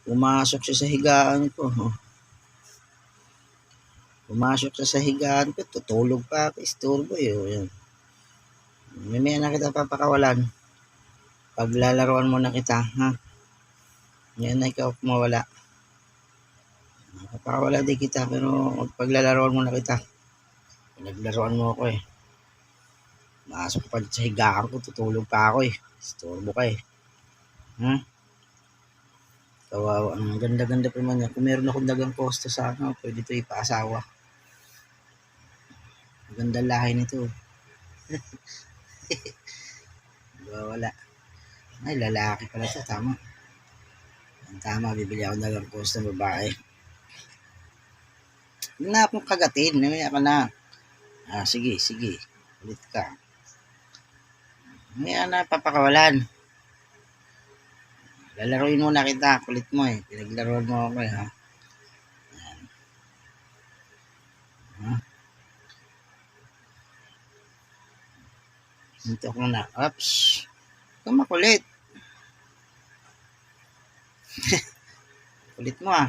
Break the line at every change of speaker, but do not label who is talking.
Pumasok siya sa higaan ko. Oh. Pumasok siya sa higaan ko. Tutulog pa ako. Istorbo yun. Mamaya na kita papakawalan. Paglalaroan mo na kita. Ha? Yan na ikaw kumawala. Papakawala din kita. Pero paglalaroan mo na kita. Pinaglaruan mo ako eh. Masok pa sa higaan ko. Tutulog pa ako eh. Istorbo ka eh. Ha? Kawawa. Ang ganda-ganda pa naman yan. Kung meron akong dagang kosto sa ano, pwede ito ipaasawa. Ang ganda lahi nito. Wala. Ay, lalaki pala ito. Tama. Ang tama, bibili ako dagang kosto ng babae. Hindi na akong kagatin. Namaya ka na. Sige. Ulit ka. Mamaya na papakawalan. Lalaroin mo na kita. Kulit mo eh. Pinaglaruan mo ako eh. Ha? Dito ako na. Oops. Ikaw makulit. Kulit mo ah.